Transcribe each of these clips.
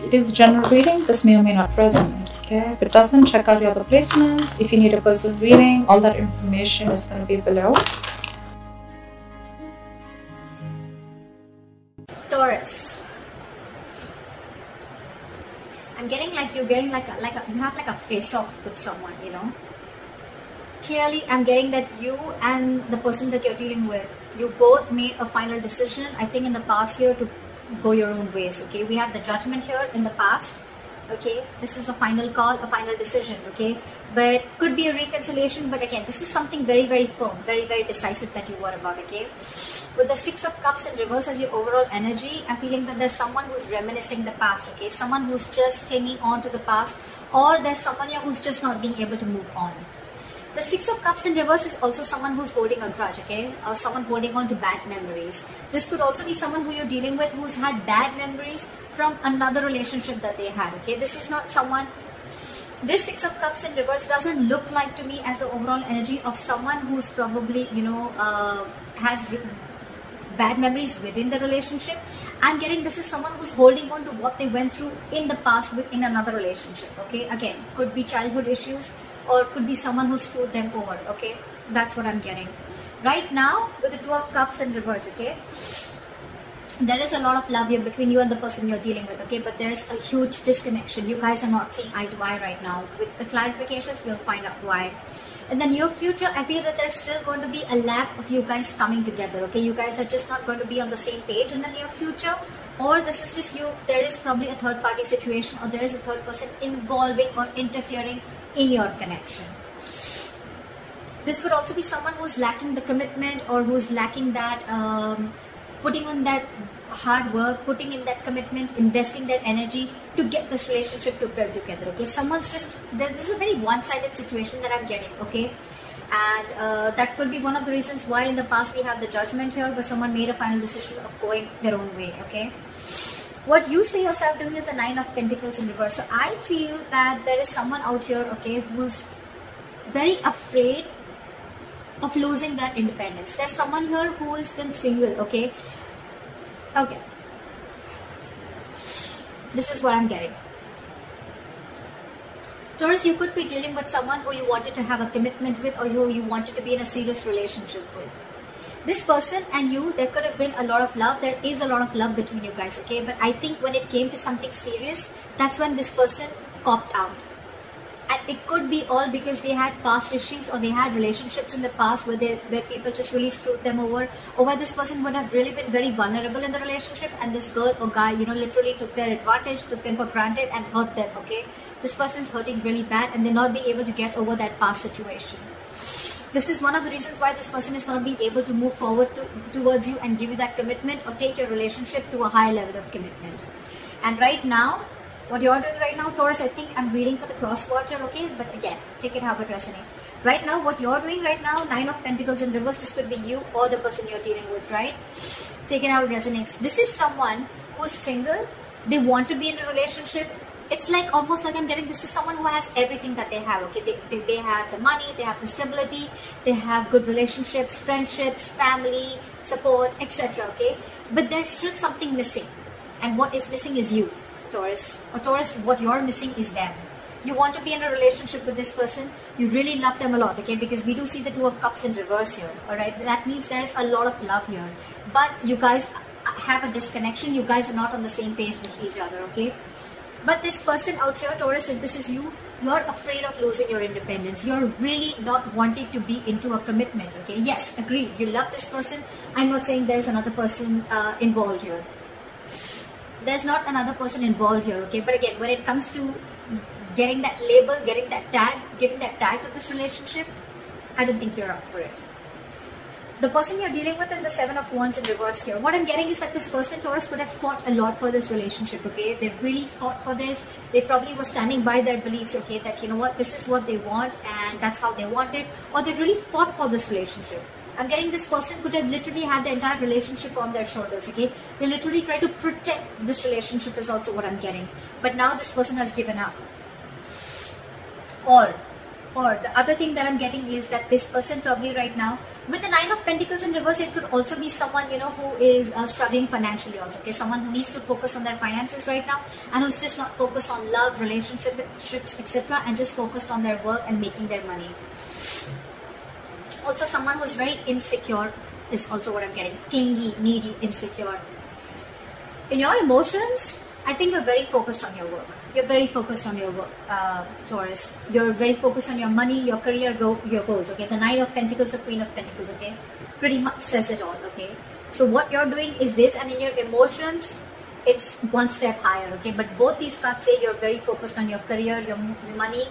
it is general reading. This may or may not resonate. Okay, if it doesn't, check out your other placements. If you need a personal reading, all that information is going to be below. Taurus, I'm getting like you're getting like you have like a face-off with someone, you know. Clearly, I'm getting that you and the person that you're dealing with, you both made a final decision, I think in the past year, to go your own ways. Okay, we have the Judgment here in the past. Okay, this is a final call, a final decision. Okay, but could be a reconciliation, but again, this is something very, very firm, very, very decisive that you were about. Okay, with the Six of Cups in reverse as your overall energy, I'm feeling that there's someone who's reminiscing the past. Okay, someone who's just clinging on to the past, or there's someone here who's just not being able to move on. The Six of Cups in reverse is also someone who's holding a grudge, okay? Or someone holding on to bad memories. This could also be someone who you're dealing with who's had bad memories from another relationship that they had, okay? This is not someone... This Six of Cups in reverse doesn't look like to me as the overall energy of someone who's probably, you know, has bad memories within the relationship. I'm getting this is someone who's holding on to what they went through in the past within another relationship, okay? Again, could be childhood issues, or could be someone who screwed them over, okay? That's what I'm getting. Right now, with the Two of Cups in reverse, okay? There is a lot of love here between you and the person you're dealing with, okay? But there's a huge disconnection. You guys are not seeing eye to eye right now. With the clarifications, we'll find out why. In the near future, I feel that there's still going to be a lack of you guys coming together, okay? You guys are just not going to be on the same page in the near future. Or this is just you, there is probably a third party situation, or there is a third person involving or interfering in your connection. This could also be someone who's lacking the commitment, or who's lacking that putting on that hard work, putting in that commitment, investing that energy to get this relationship to build together, okay? Someone's just, this is a very one-sided situation that I'm getting, okay? And that could be one of the reasons why in the past we have the Judgment here, where someone made a final decision of going their own way, okay? What you see yourself doing is the Nine of Pentacles in reverse. So I feel that there is someone out here, okay, who's very afraid of losing their independence. There's someone here who has been single, okay? Okay. This is what I'm getting. Taurus, you could be dealing with someone who you wanted to have a commitment with, or who you wanted to be in a serious relationship with. This person and you, there could have been a lot of love. There is a lot of love between you guys, okay? But I think when it came to something serious, that's when this person copped out. And it could be all because they had past issues, or they had relationships in the past where people just really screwed them over, or where this person would have really been very vulnerable in the relationship, and this girl or guy, you know, literally took their advantage, took them for granted and hurt them, okay? This person's hurting really bad, and they're not being able to get over that past situation. This is one of the reasons why this person is not being able to move forward towards you and give you that commitment, or take your relationship to a higher level of commitment. And right now, what you're doing right now, Taurus, I think I'm reading for the cross watcher, okay? But again, take it how it resonates. Right now, what you're doing right now, Nine of Pentacles in reverse, this could be you or the person you're dealing with, right? Take it how it resonates. This is someone who's single. They want to be in a relationship. It's like almost like I'm getting, this is someone who has everything that they have, okay? They have the money, they have the stability, they have good relationships, friendships, family, support, etc., okay? But there's still something missing. And what is missing is you, Taurus. Or Taurus, what you're missing is them. You want to be in a relationship with this person. You really love them a lot, okay? Because we do see the Two of Cups in reverse here, alright? That means there's a lot of love here. But you guys have a disconnection. You guys are not on the same page with each other, okay? But this person out here, Taurus, if this is you, you're afraid of losing your independence. You're really not wanting to be into a commitment, okay? Yes, agreed. You love this person. I'm not saying there's another person involved here. There's not another person involved here, okay? But again, when it comes to getting that label, getting that tag to this relationship, I don't think you're up for it. The person you're dealing with in the Seven of Wands in reverse here, what I'm getting is that this person, Taurus, could have fought a lot for this relationship, okay? They really fought for this. They probably were standing by their beliefs, okay? That, you know what, this is what they want and that's how they want it. Or they really fought for this relationship. I'm getting this person could have literally had the entire relationship on their shoulders, okay? They literally try to protect this relationship is also what I'm getting. But now this person has given up. Or Or the other thing that I'm getting is that this person probably right now, with the Nine of Pentacles in reverse, it could also be someone, you know, who is struggling financially also, okay? Someone who needs to focus on their finances right now and who's just not focused on love, relationships, etc. and just focused on their work and making their money. Also, someone who's very insecure is also what I'm getting. Clingy, needy, insecure. In your emotions, I think you're very focused on your work. You're very focused on your work, Taurus. You're very focused on your money, your career, your goals, okay? The Knight of Pentacles, the Queen of Pentacles, okay? Pretty much says it all, okay? So what you're doing is this, and in your emotions, it's one step higher, okay? But both these cards say you're very focused on your career, your money,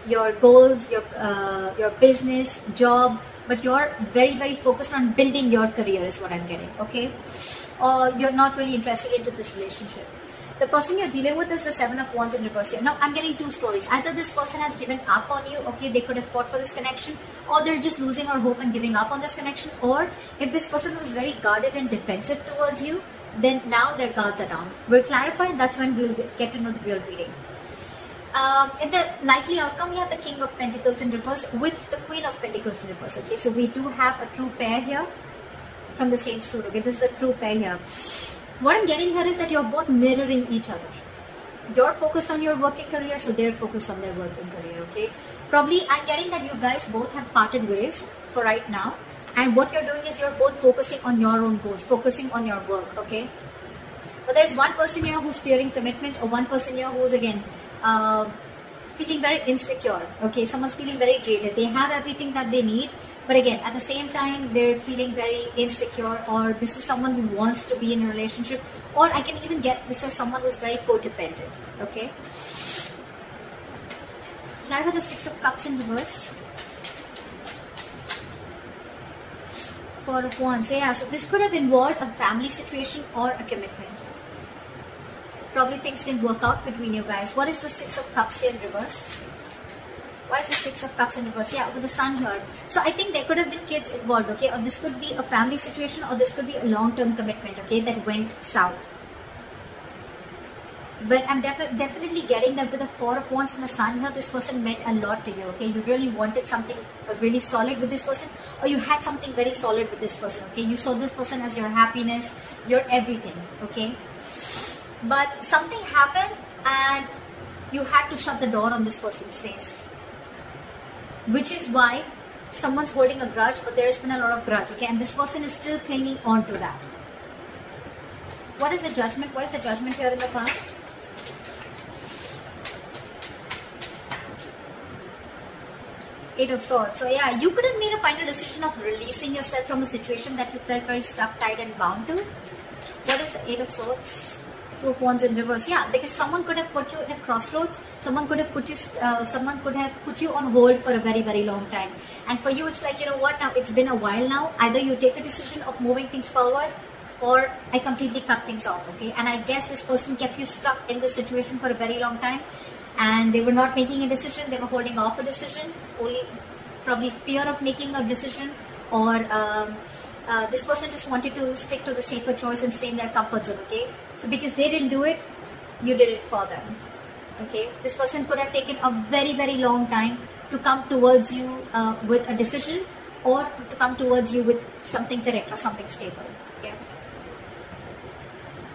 your goals, your business, job, but you're very, very focused on building your career is what I'm getting, okay? Or you're not really interested into this relationship. The person you're dealing with is the Seven of Wands in reverse here. Now, I'm getting two stories. Either this person has given up on you, okay, they could have fought for this connection, or they're just losing all hope and giving up on this connection. Or if this person was very guarded and defensive towards you, then now their guards are down. We'll clarify, that's when we'll get to know the real reading. In the likely outcome, we have the King of Pentacles in reverse with the Queen of Pentacles in reverse, okay. So we do have a true pair here from the same suit, okay. This is the true pair here. What I'm getting here is that you're both mirroring each other. You're focused on your working career, so they're focused on their working career, okay? Probably I'm getting that you guys both have parted ways for right now. And what you're doing is you're both focusing on your own goals, focusing on your work, okay? But there's one person here who's fearing commitment, or one person here who's again feeling very insecure, okay? Someone's feeling very jaded. They have everything that they need, but again, at the same time, they're feeling very insecure, or this is someone who wants to be in a relationship, or I can even get this as someone who's very codependent, okay? Can I have the Six of Cups in reverse? Four of Wands, yeah, so this could have involved a family situation or a commitment. Probably things didn't work out between you guys. What is the Six of Cups here in reverse? Why is the Six of Cups in reverse? Yeah, with the Sun here. So I think there could have been kids involved, okay? Or this could be a family situation, or this could be a long-term commitment, okay? That went south. But I'm definitely getting that with the Four of Wands and the Sun here, this person meant a lot to you, okay? You really wanted something really solid with this person, or you had something very solid with this person, okay? You saw this person as your happiness, your everything, okay? But something happened and you had to shut the door on this person's face. Which is why someone's holding a grudge, or there's been a lot of grudge, okay? And this person is still clinging on to that. What is the Judgment? Why is the Judgment here in the past? Eight of Swords. So yeah, you could have made a final decision of releasing yourself from a situation that you felt very stuck, tied and bound to. What is the Eight of Swords? Two of Wands in reverse. Yeah, because someone could have put you in a crossroads. Someone could have put you on hold for a very, very long time. And for you, it's like, you know what, now it's been a while now. Either you take a decision of moving things forward, or I completely cut things off, okay? And I guess this person kept you stuck in this situation for a very long time, and they were not making a decision. They were holding off a decision, only probably fear of making a decision, or this person just wanted to stick to the safer choice and stay in their comfort zone, okay? So because they didn't do it, you did it for them, okay? This person could have taken a very, very long time to come towards you with a decision, or to come towards you with something correct or something stable, okay?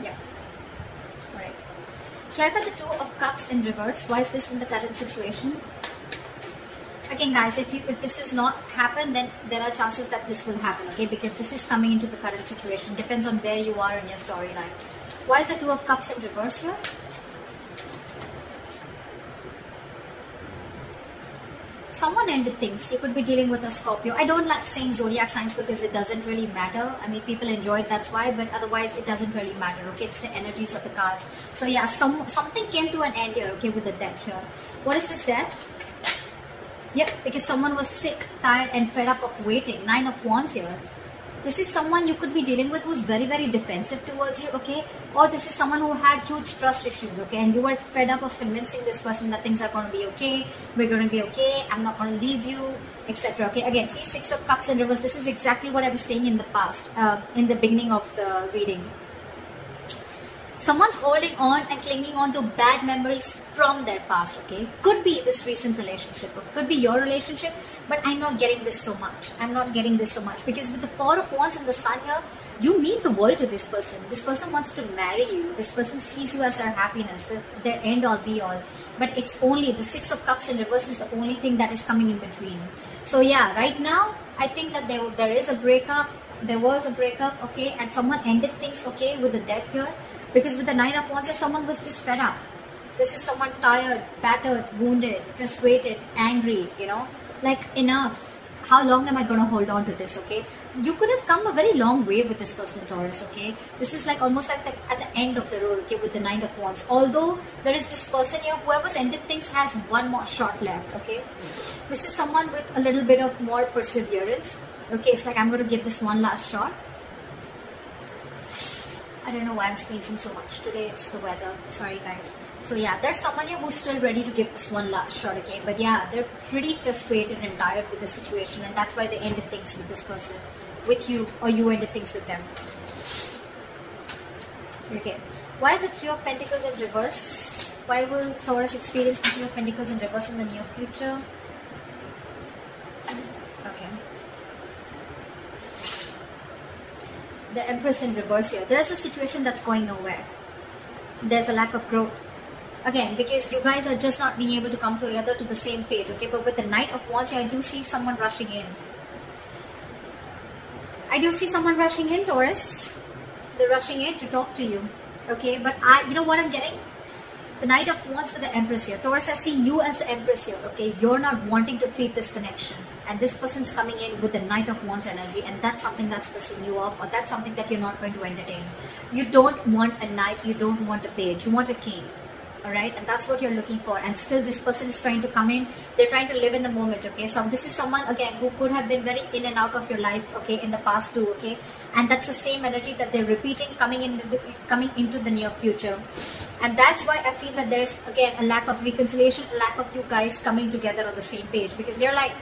Yeah. Alright. Try for the Two of Cups in reverse. Why is this in the current situation? Again guys, if this has not happened, then there are chances that this will happen, okay? Because this is coming into the current situation. Depends on where you are in your storyline. Why is the Two of Cups in reverse here? Someone ended things. You could be dealing with a Scorpio. I don't like saying zodiac signs because it doesn't really matter. I mean, people enjoy it, that's why, but otherwise it doesn't really matter, okay? It's the energies of the cards. So yeah, something came to an end here, okay, with the Death here. What is this Death? Yep, because someone was sick, tired and fed up of waiting. Nine of Wands here. This is someone you could be dealing with who's very, very defensive towards you, okay? Or this is someone who had huge trust issues, okay? And you were fed up of convincing this person that things are going to be okay, we're going to be okay, I'm not going to leave you, etc. Okay, again, see Six of Cups in reverse. This is exactly what I was saying in the past, in the beginning of the reading. Someone's holding on and clinging on to bad memories from their past, okay? Could be this recent relationship, or could be your relationship, but I'm not getting this so much. I'm not getting this so much because with the Four of Wands and the Sun here, you mean the world to this person. This person wants to marry you. This person sees you as their happiness, their end all be all. But it's only the Six of Cups in reverse is the only thing that is coming in between. So yeah, right now, I think that there is a breakup. There was a breakup, okay? And someone ended things, okay, with the Death here. Because with the Nine of Wands, someone was just fed up. This is someone tired, battered, wounded, frustrated, angry, you know. Like, enough. How long am I going to hold on to this, okay? You could have come a very long way with this person, Taurus, okay? This is like almost like at the end of the road, okay, with the Nine of Wands. Although there is this person here, whoever's ended things has one more shot left, okay? This is someone with a little bit of more perseverance. Okay, it's like I'm going to give this one last shot. I don't know why I'm sneezing so much today. It's the weather. Sorry, guys. So yeah, there's someone here who's still ready to give this one last shot, okay? But yeah, they're pretty frustrated and tired with the situation, and that's why they ended things with this person, with you, or you ended things with them. Okay. Why is the Three of Pentacles in reverse? Why will Taurus experience the Three of Pentacles in reverse in the near future? Okay. The Empress in reverse here. There's a situation that's going nowhere. There's a lack of growth. Again, because you guys are just not being able to come together to the same page, okay? But with the Knight of Wands here, I do see someone rushing in. I do see someone rushing in, Taurus. They're rushing in to talk to you, okay? But you know what I'm getting? The Knight of Wands with the Empress here. Taurus, I see you as the Empress here, okay? You're not wanting to feed this connection. And this person's coming in with the Knight of Wands energy, and that's something that's pissing you off, or that's something that you're not going to entertain. You don't want a knight, you don't want a page, you want a king. Alright, and that's what you're looking for, and still this person is trying to come in. They're trying to live in the moment, okay? So this is someone, again, who could have been very in and out of your life, okay, in the past too, okay? And that's the same energy that they're repeating, coming into the near future. And that's why I feel that there is, again, a lack of reconciliation, a lack of you guys coming together on the same page, because they're like,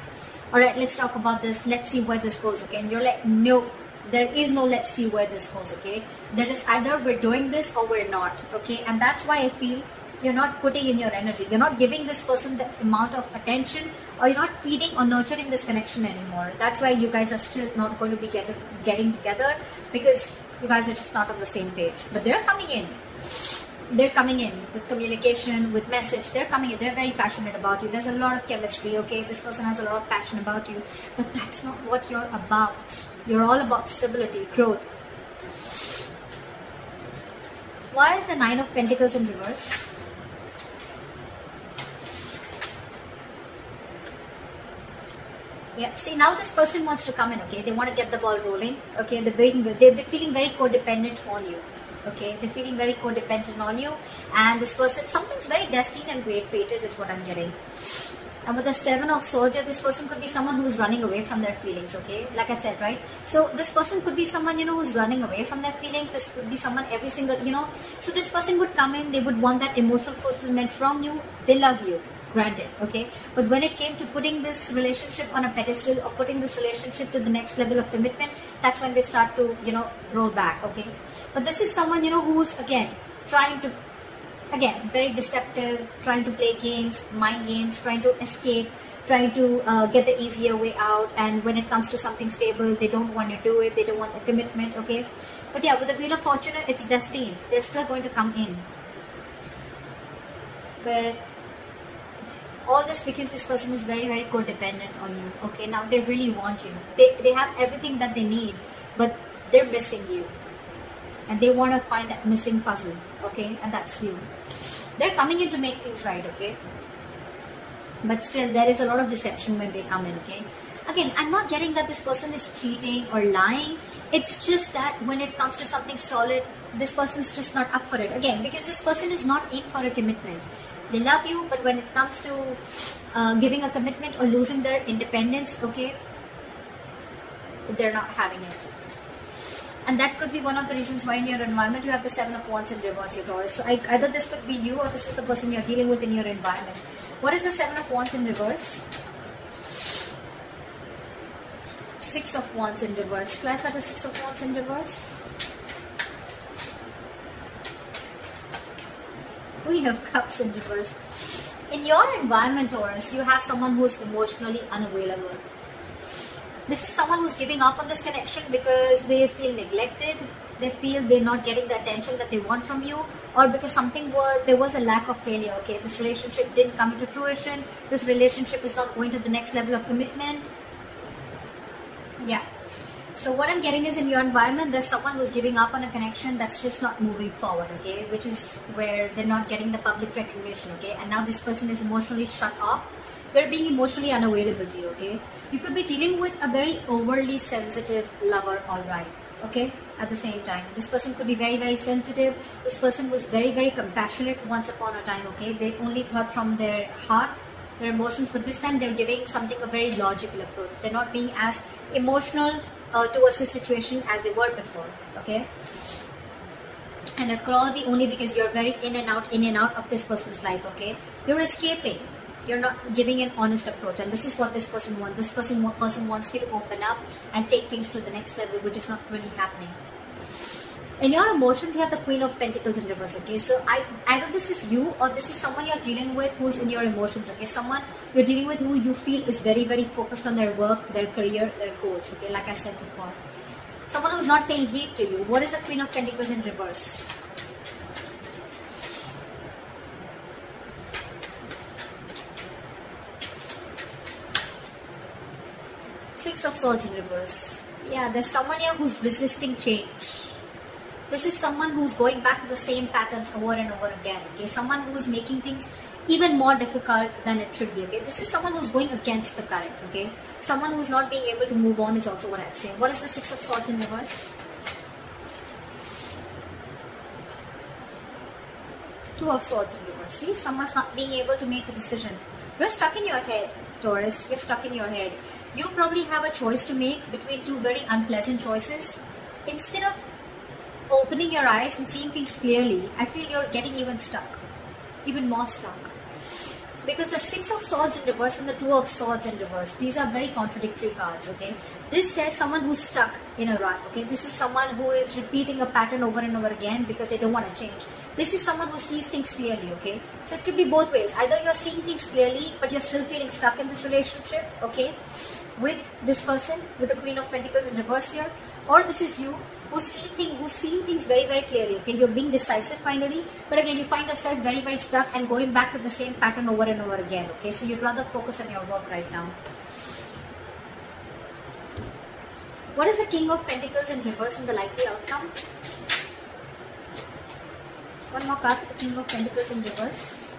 alright, let's talk about this, let's see where this goes, okay? And you're like, no, there is no let's see where this goes, okay? There is either we're doing this or we're not, okay? And that's why I feel you're not putting in your energy. You're not giving this person the amount of attention, or you're not feeding or nurturing this connection anymore. That's why you guys are still not going to be getting together, because you guys are just not on the same page. But they're coming in. They're coming in with communication, with message. They're coming in. They're very passionate about you. There's a lot of chemistry, okay? This person has a lot of passion about you. But that's not what you're about. You're all about stability, growth. Why is the Nine of Pentacles in reverse? Yeah, see, now this person wants to come in, okay? They want to get the ball rolling, okay? They're feeling very codependent on you, okay? They're feeling very codependent on you. And this person, something's very destined and great-fated is what I'm getting. And with the Seven of Swords, this person could be someone who is running away from their feelings, okay? Like I said, right? So this person could be someone, you know, who's running away from their feelings. This could be someone every single, you know. So this person would come in, they would want that emotional fulfillment from you. They love you. Granted, okay, but when it came to putting this relationship on a pedestal, or putting this relationship to the next level of commitment, that's when they start to, you know, roll back, okay? But this is someone, you know, who's, again, trying to, again, very deceptive, trying to play games, mind games, trying to escape, trying to get the easier way out. And when it comes to something stable, they don't want to do it, they don't want a commitment, okay? But yeah, with the Wheel of Fortune, it's destined. They're still going to come in. But all this because this person is very, very codependent on you, okay? Now they really want you. They have everything that they need, but they're missing you. And they want to find that missing puzzle, okay? And that's you. They're coming in to make things right, okay? But still, there is a lot of deception when they come in, okay? Again, I'm not getting that this person is cheating or lying. It's just that when it comes to something solid, this person's just not up for it. Again, because this person is not in for a commitment. They love you, but when it comes to giving a commitment or losing their independence, okay, they're not having it. And that could be one of the reasons why in your environment you have the Seven of Wands in reverse, your Taurus. So either this could be you, or this is the person you're dealing with in your environment. What is the Seven of Wands in reverse? Six of Wands in reverse. Clarify the Six of Wands in reverse. Queen of Cups in reverse. In your environment, Taurus, you have someone who is emotionally unavailable. This is someone who's giving up on this connection because they feel neglected. They feel they're not getting the attention that they want from you, or because there was a lack of failure. Okay, this relationship didn't come into fruition. This relationship is not going to the next level of commitment. Yeah. So what I'm getting is, in your environment, there's someone who's giving up on a connection that's just not moving forward, okay? Which is where they're not getting the public recognition, okay? And now this person is emotionally shut off. They're being emotionally unavailable to you, okay? You could be dealing with a very overly sensitive lover, alright, okay? At the same time, this person could be very, very sensitive. This person was very, very compassionate once upon a time, okay? They only thought from their heart, their emotions, but this time they're giving something a very logical approach. They're not being as emotional towards this situation as they were before, okay? And it could all be only because you're very in and out of this person's life, okay? You're escaping. You're not giving an honest approach, and this is what this person wants. This person wants you to open up and take things to the next level, which is not really happening. In your emotions, you have the Queen of Pentacles in reverse, okay? So either this is you, or this is someone you're dealing with who's in your emotions, okay? Someone you're dealing with who you feel is very, very focused on their work, their career, their goals, okay? Like I said before. Someone who's not paying heed to you. What is the Queen of Pentacles in reverse? Six of Swords in reverse. Yeah, there's someone here who's resisting change. This is someone who's going back to the same patterns over and over again, okay? Someone who's making things even more difficult than it should be, okay? This is someone who's going against the current, okay? Someone who's not being able to move on is also what I'm saying. What is the Six of Swords in reverse? Two of Swords in reverse. See, someone's not being able to make a decision. You're stuck in your head, Taurus. You're stuck in your head. You probably have a choice to make between two very unpleasant choices. Instead of opening your eyes and seeing things clearly, I feel you're getting even stuck, even more stuck. Because the Six of Swords in reverse and the Two of Swords in reverse, these are very contradictory cards, okay? This says someone who's stuck in a rut, okay? This is someone who is repeating a pattern over and over again because they don't want to change. This is someone who sees things clearly, okay? So it could be both ways. Either you're seeing things clearly, but you're still feeling stuck in this relationship, okay? With this person, with the Queen of Pentacles in reverse here. Or this is you, who's seeing things very, very clearly, okay? You're being decisive finally, but again, you find yourself very, very stuck and going back to the same pattern over and over again, okay? So you'd rather focus on your work right now. What is the King of Pentacles in reverse and the likely outcome? One more card for the King of Pentacles in reverse.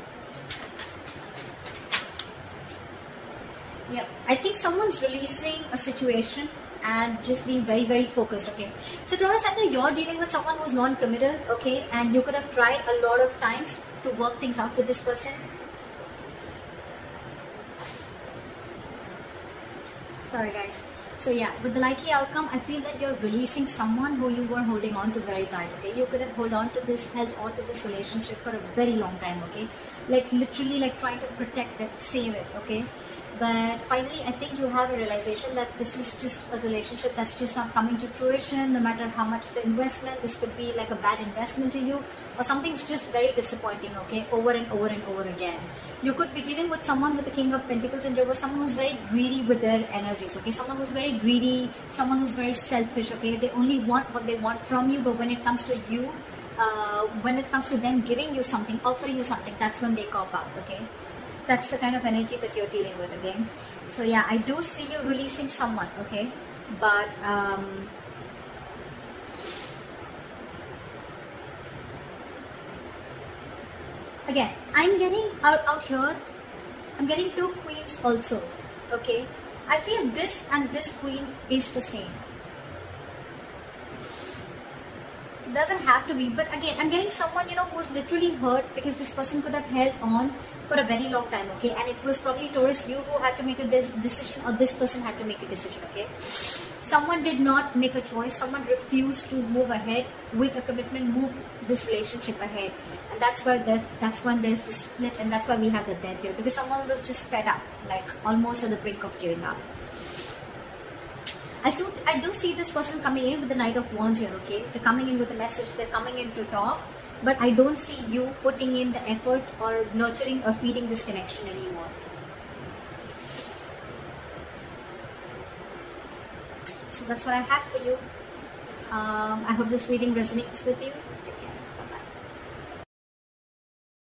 Yeah, I think someone's releasing a situation and just being very, very focused, okay? So Taurus, either you're dealing with someone who's non-committal, okay? And you could have tried a lot of times to work things out with this person. Sorry guys. So yeah, with the likely outcome, I feel that you're releasing someone who you were holding on to very tight, okay? You could have held on to this relationship for a very long time, okay? Like literally like trying to protect it, save it, okay? But finally, I think you have a realization that this is just a relationship that's just not coming to fruition. No matter how much the investment, this could be like a bad investment to you, or something's just very disappointing, okay, over and over and over again. You could be dealing with someone with the King of Pentacles in reverse, someone who's very greedy with their energies, okay, someone who's very greedy, someone who's very selfish, okay, they only want what they want from you, but when it comes to you, when it comes to them giving you something, offering you something, that's when they cop out, okay. That's the kind of energy that you're dealing with, okay? So yeah, I do see you releasing someone, okay? But again, I'm getting out here, I'm getting two queens also, okay? I feel this and this queen is the same. It doesn't have to be, but again, I'm getting someone, you know, who's literally hurt because this person could have held on for a very long time, okay? And it was probably Taurus, you who had to make a decision, or this person had to make a decision, okay? Someone did not make a choice. Someone refused to move ahead with a commitment, move this relationship ahead. And that's why that's when there's the split, and that's why we have the death here, because someone was just fed up, like almost on the brink of giving up. I do see this person coming in with the Knight of Wands here, okay? They're coming in with a message, they're coming in to talk. but I don't see you putting in the effort or nurturing or feeding this connection anymore. So that's what I have for you. I hope this reading resonates with you. Take care.